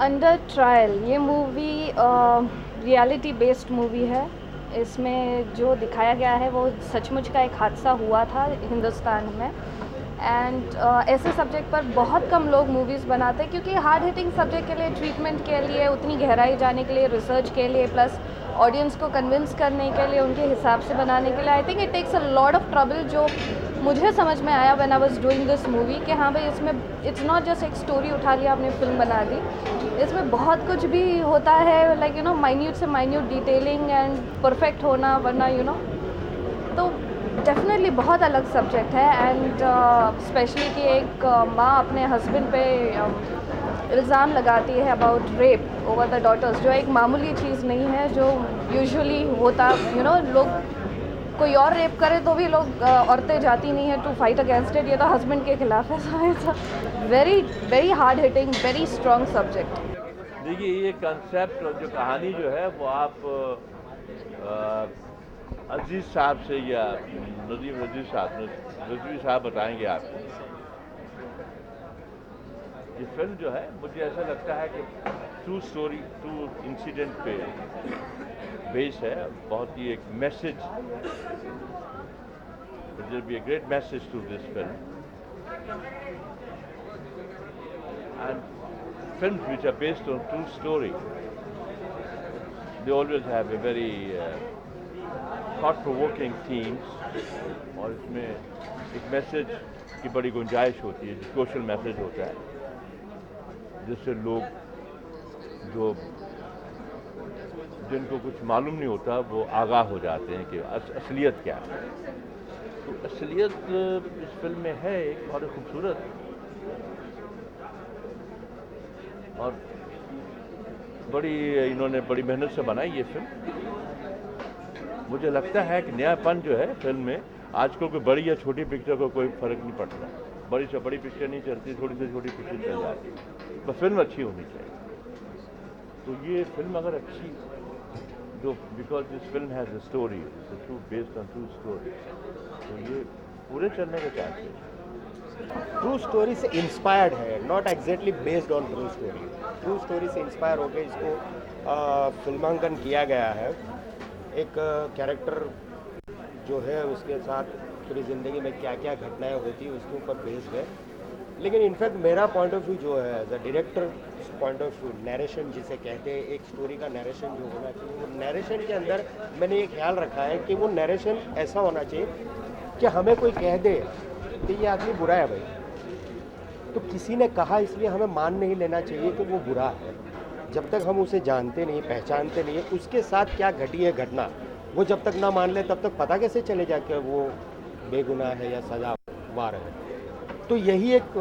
Under trial ये movie reality based movie है। इसमें जो दिखाया गया है वो सचमुच का एक हादसा हुआ था हिंदुस्तान में। एंड ऐसे सब्जेक्ट पर बहुत कम लोग मूवीज़ बनाते हैं, क्योंकि हार्ड हिटिंग सब्जेक्ट के लिए, ट्रीटमेंट के लिए, उतनी गहराई जाने के लिए, रिसर्च के लिए, प्लस ऑडियंस को कन्विंस करने के लिए, उनके हिसाब से बनाने के लिए, I think it takes a lot of trouble. जो मुझे समझ में आया when I was doing this movie कि हाँ भाई, इसमें इट्स नॉट जस्ट एक स्टोरी उठा लिया आपने फिल्म बना दी। इसमें बहुत कुछ भी होता है, लाइक यू नो माइन्यूट से माइन्यूट डिटेलिंग एंड परफेक्ट होना, वरना तो डेफिनेटली बहुत अलग सब्जेक्ट है। एंड स्पेशली कि एक माँ अपने हस्बैंड पे इल्ज़ाम लगाती है about rape over the daughters, जो एक मामूली चीज़ नहीं है, जो यूजुअली होता लोग कोई और रेप करे तो भी लोग औरतें जाती नहीं है टू फाइट अगेंस्ट इट। ये तो हस्बैंड के खिलाफ है। So it's very very hard hitting, very strong subject. देखिए, ये कंसेप्ट और जो कहानी जो है वो आप अजीज़ साहब से या नदीम रज़वी साहब बताएंगे आपको। ये फिल्म जो है, मुझे ऐसा लगता है कि ट्रू स्टोरी, ट्रू इंसिडेंट पे बेस है। बहुत ही एक message, there will be a great message through this film. And films which are based on true story, they always have a very thought-provoking themes, और इसमें एक मैसेज की बड़ी गुंजाइश होती है, सोशल मैसेज होता है, जिससे लोग जो जिनको कुछ मालूम नहीं होता वो आगाह हो जाते हैं कि असलियत क्या है। तो असलियत इस फिल्म में है एक बहुत खूबसूरत, और बड़ी इन्होंने बड़ी मेहनत से बनाई ये फिल्म। मुझे लगता है कि नयापन जो है फिल्म में, आजकल कोई बड़ी या छोटी पिक्चर को कोई फर्क नहीं पड़ता। बड़ी से बड़ी पिक्चर नहीं चलती, थोड़ी से छोटी पिक्चर चल जाती, बस फिल्म अच्छी होनी चाहिए। तो ये फिल्म अगर अच्छी, जो because this film has a story, true based on true story, तो ये पूरे चलने के चांसेस हैं। ट्रू स्टोरी से इंस्पायर्ड है, not exactly based on true story. True story से इंस्पायर होकर इसको फिल्मांकन किया गया है। एक कैरेक्टर जो है उसके साथ पूरी ज़िंदगी में क्या क्या घटनाएं होती है उसके ऊपर बेस्ड है। लेकिन इनफैक्ट मेरा पॉइंट ऑफ व्यू जो है as a director point of view, narration जिसे कहते हैं, एक स्टोरी का नैरेशन जो होना चाहिए, वो नैरेशन के अंदर मैंने ये ख्याल रखा है कि वो नैरेशन ऐसा होना चाहिए कि हमें कोई कह दे कि ये आदमी बुरा है भाई, तो किसी ने कहा इसलिए हमें मान नहीं लेना चाहिए कि वो बुरा है। जब तक हम उसे जानते नहीं, पहचानते नहीं, उसके साथ क्या घटी है घटना, वो जब तक ना मान ले तब तक पता कैसे चलेगा कि वो बेगुनाह है या सजावार है। तो यही एक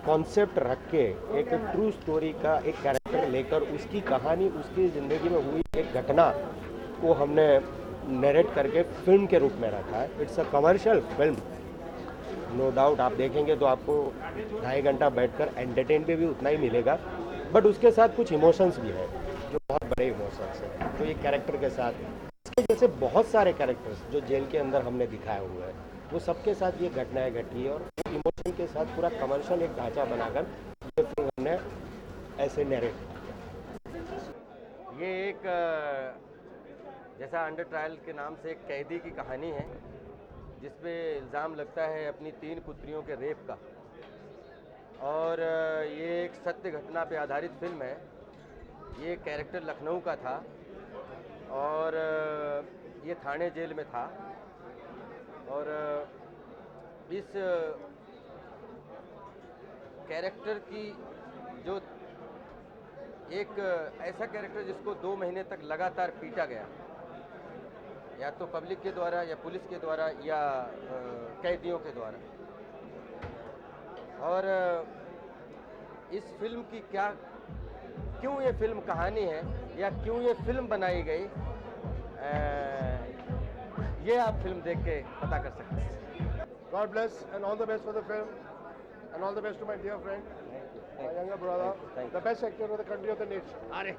कॉन्सेप्ट रख के एक ट्रू स्टोरी का एक कैरेक्टर लेकर उसकी कहानी, उसकी ज़िंदगी में हुई एक घटना को हमने नरेट करके फिल्म के रूप में रखा है। It's a commercial film, no doubt. आप देखेंगे तो आपको 2.5 घंटा बैठकर एंटरटेन भी उतना ही मिलेगा, बट उसके साथ कुछ इमोशंस भी है जो बहुत बड़े इमोशंस हैं। तो ये कैरेक्टर के साथ, इसके जैसे बहुत सारे कैरेक्टर्स जो जेल के अंदर हमने दिखाए हुए हैं, वो सबके साथ ये घटनाएं घटी है, और इमोशन के साथ पूरा कमर्शियल एक ढांचा बनाकर ये फिल्म हमने ऐसे नैरेट। ये एक जैसा अंडर ट्रायल के नाम से एक कैदी की कहानी है, जिसपे इल्ज़ाम लगता है अपनी 3 पुत्रियों के रेप का, और ये एक सत्य घटना पे आधारित फिल्म है। ये कैरेक्टर लखनऊ का था और ये थाने जेल में था, और इस कैरेक्टर की जो एक ऐसा कैरेक्टर जिसको 2 महीने तक लगातार पीटा गया, या तो पब्लिक के द्वारा या पुलिस के द्वारा या कैदियों के द्वारा। और इस फिल्म की क्यों ये फिल्म कहानी है या क्यों ये फिल्म बनाई गई, ये आप फिल्म देख के पता कर सकते हैं। God bless and all the best for the film, and all the best to my dear friend, my younger brother, the best actor of the country of the nation. अरे